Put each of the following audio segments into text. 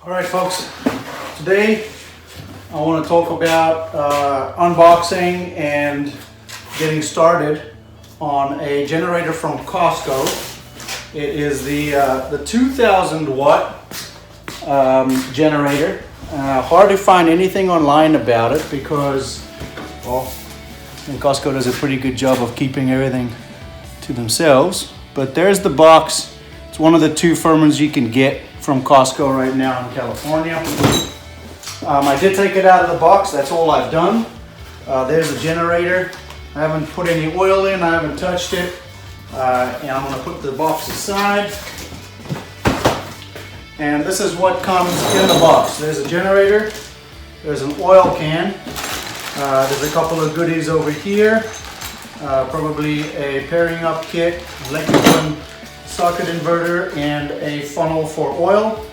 All right, folks, today I want to talk about unboxing and getting started on a generator from Costco. It is the 2000 watt generator. Hard to find anything online about it because, well, I think Costco does a pretty good job of keeping everything to themselves. But there's the box. It's one of the two Firmans you can get from Costco right now in California. I did take it out of the box. That's all I've done. There's the generator. I haven't put any oil in. I haven't touched it. And I'm going to put the box aside. And this is what comes in the box. There's a generator. There's an oil can. There's a couple of goodies over here. Probably a pairing up kit, electrical socket inverter, and a funnel for oil.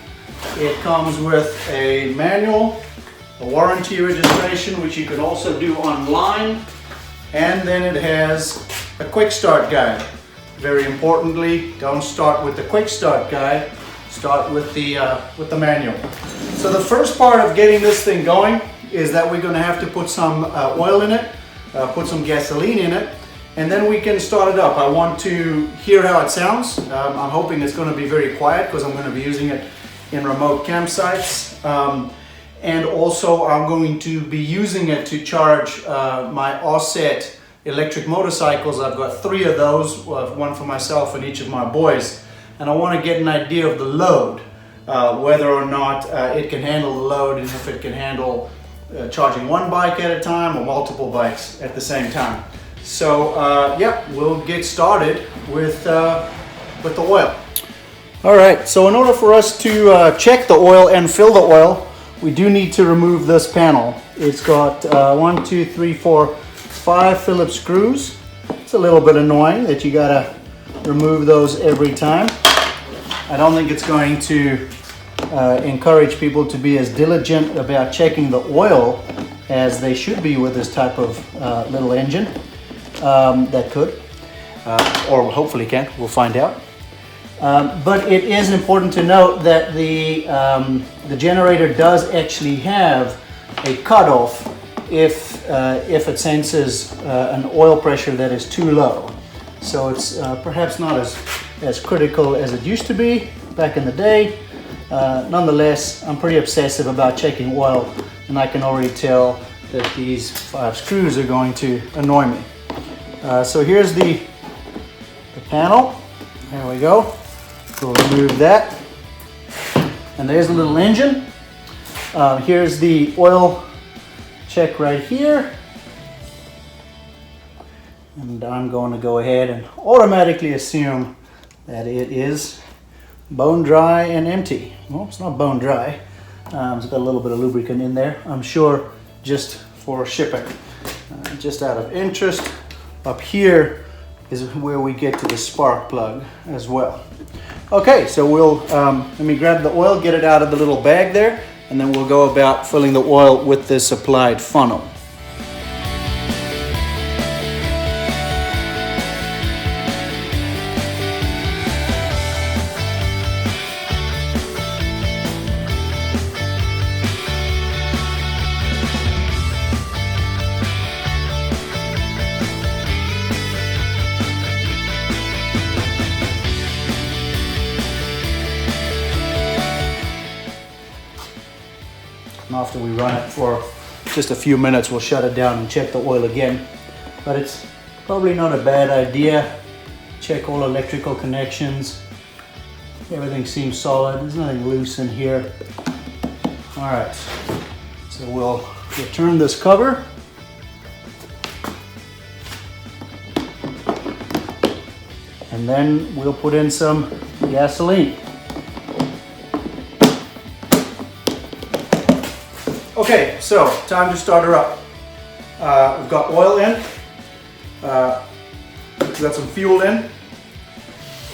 It comes with a manual, a warranty registration, which you can also do online, and then it has a quick start guide. Very importantly, don't start with the quick start guide, start with the manual. So the first part of getting this thing going is that we're going to have to put some oil in it, put some gasoline in it, and then we can start it up. I want to hear how it sounds. I'm hoping it's going to be very quiet because I'm going to be using it in remote campsites. And also I'm going to be using it to charge my Oset electric motorcycles. I've got 3 of those, one for myself and each of my boys. And I want to get an idea of the load, whether or not it can handle the load, and if it can handle charging one bike at a time or multiple bikes at the same time. So yeah, we'll get started with the oil. All right, so in order for us to check the oil and fill the oil, we do need to remove this panel. It's got 1, 2, 3, 4, 5 Phillips screws. It's a little bit annoying that you gotta remove those every time. I don't think it's going to encourage people to be as diligent about checking the oil as they should be with this type of little engine. That could, or hopefully can, we'll find out. But it is important to note that the generator does actually have a cutoff if it senses an oil pressure that is too low. So it's perhaps not as critical as it used to be back in the day. Nonetheless, I'm pretty obsessive about checking oil, and I can already tell that these 5 screws are going to annoy me. So here's the panel. There we go. We'll remove that. And there's a little engine. Here's the oil check right here. And I'm going to go ahead and automatically assume that it is bone dry and empty. Well, it's not bone dry. It's got a little bit of lubricant in there, I'm sure, just for shipping. Just out of interest, up here is where we get to the spark plug as well. Okay, so we'll, let me grab the oil, get it out of the little bag there, and then we'll go about filling the oil with the supplied funnel. And after we run it for just a few minutes, we'll shut it down and check the oil again. But it's probably not a bad idea. Check all electrical connections. Everything seems solid. There's nothing loose in here. All right, so we'll return this cover. And then we'll put in some gasoline. Okay, so time to start her up. We've got oil in, we've got some fuel in,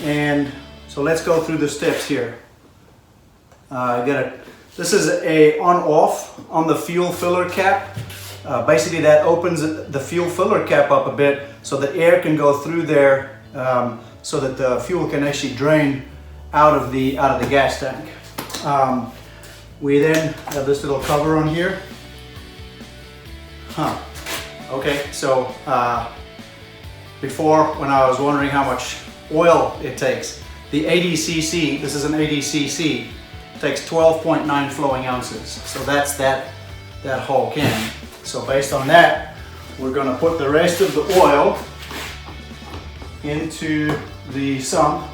and so let's go through the steps here. This is a on-off on the fuel filler cap. Basically that opens the fuel filler cap up a bit so that air can go through there, so that the fuel can actually drain out of the gas tank. We then have this little cover on here. Okay, so before, when I was wondering how much oil it takes, the 80cc, this is an 80cc, takes 12.9 flowing ounces. So that's that whole can. So based on that, we're going to put the rest of the oil into the sump.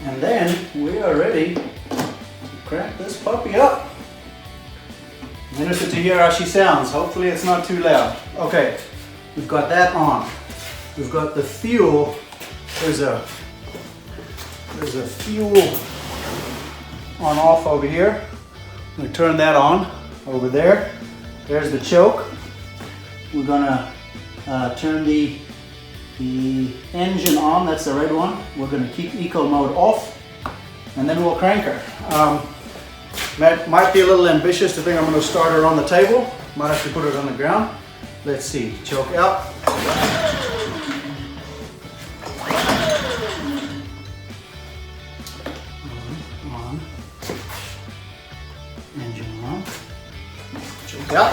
And then we are ready to crank this puppy up. I'm interested to hear how she sounds. Hopefully it's not too loud. Okay, we've got that on. We've got the fuel. There's a fuel on off over here. I'm gonna turn that on over there. There's the choke. We're gonna turn the engine on, that's the red one. We're going to keep eco mode off, and then we'll crank her. Might be a little ambitious to think I'm going to start her on the table. Might have to put her on the ground. Let's see. Choke out. On. Engine on. Choke out.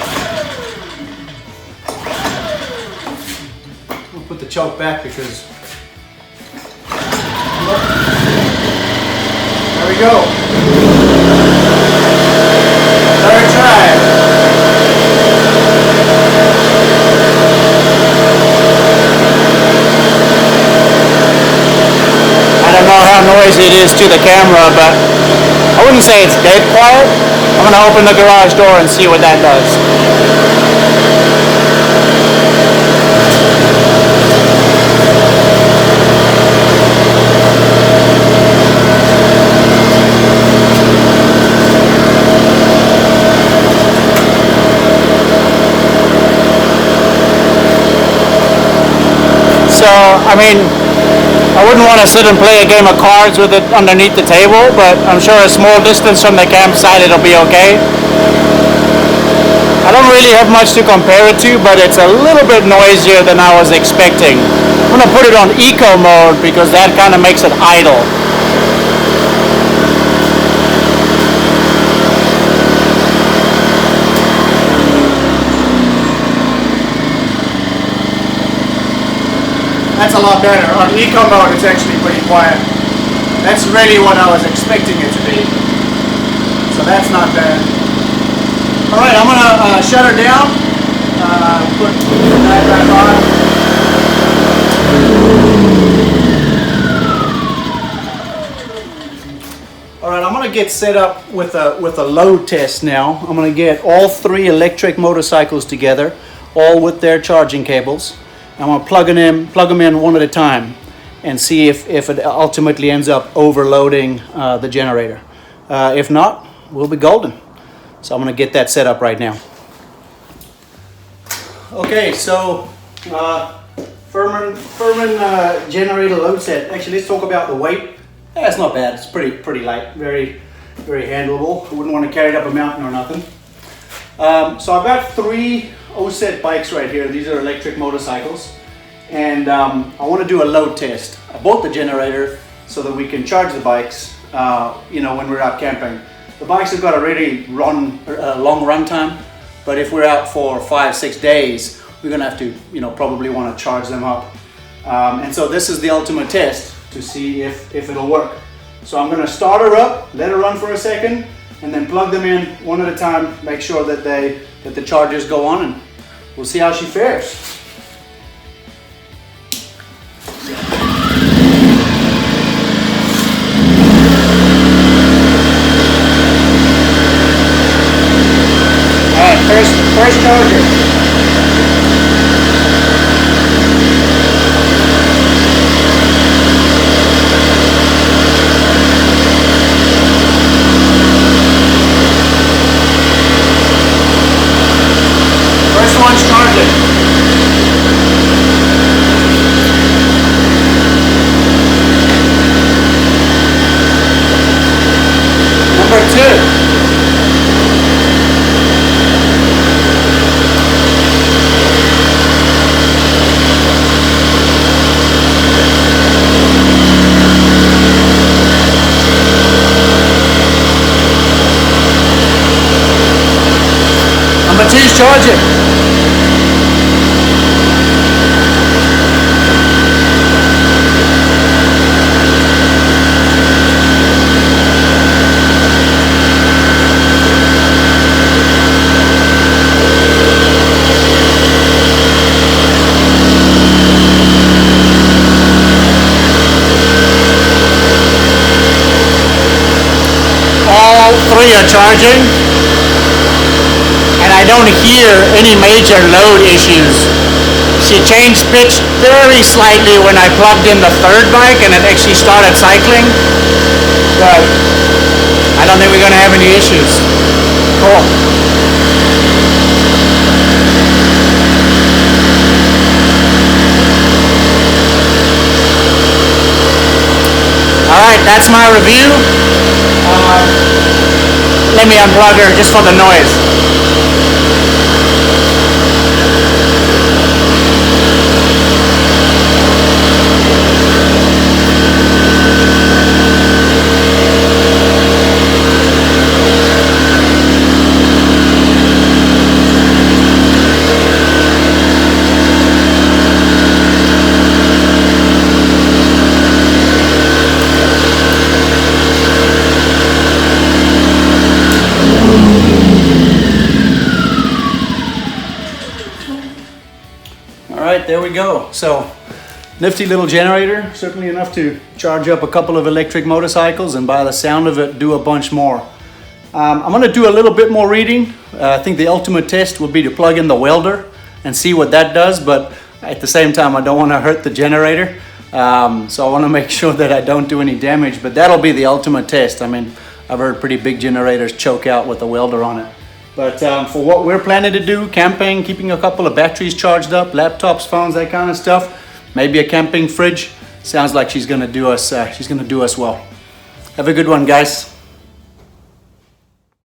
Put the choke back because there we go. Third try. I don't know how noisy it is to the camera, but I wouldn't say it's dead quiet. I'm gonna open the garage door and see what that does. So, I mean, I wouldn't want to sit and play a game of cards with it underneath the table, but I'm sure a small distance from the campsite it'll be okay. I don't really have much to compare it to, but it's a little bit noisier than I was expecting. I'm going to put it on eco mode because that kind of makes it idle. That's a lot better. On eco mode, it's actually pretty quiet. That's really what I was expecting it to be. So that's not bad. All right, I'm gonna shut her down. Put that back on. All right, I'm gonna get set up with a load test now. I'm gonna get all 3 electric motorcycles together, all with their charging cables. I'm going to plug them in one at a time and see if it ultimately ends up overloading the generator. If not, we'll be golden. So I'm going to get that set up right now. Okay, so Firman generator load set. Actually, let's talk about the weight. Yeah, it's not bad. It's pretty light, very handleable. I wouldn't want to carry it up a mountain or nothing. So I've got 3 Oset bikes right here. These are electric motorcycles, and I want to do a load test. I bought the generator so that we can charge the bikes, when we're out camping. The bikes have got a really long run time, but if we're out for 5-6 days, we're gonna have to, probably want to charge them up. And so this is the ultimate test to see if it'll work. So I'm gonna start her up, let her run for a second, and then plug them in one at a time, make sure that the chargers go on, and we'll see how she fares. First charger. First one's charging. Number 2. Number 2's charging. All 3 are charging. And I don't hear any major load issues. She changed pitch very slightly when I plugged in the 3rd bike and it actually started cycling. But I don't think we're gonna have any issues. Cool. All right, that's my review. Let me unplug her just for the noise. Alright, there we go. So, nifty little generator, certainly enough to charge up a couple of electric motorcycles, and by the sound of it, do a bunch more. I'm going to do a little bit more reading. I think the ultimate test would be to plug in the welder and see what that does, but at the same time I don't want to hurt the generator. So I want to make sure that I don't do any damage, but that'll be the ultimate test. I mean, I've heard pretty big generators choke out with a welder on it. But for what we're planning to do, camping, keeping a couple of batteries charged up, laptops, phones, that kind of stuff, maybe a camping fridge, sounds like she's gonna do us well. Have a good one, guys.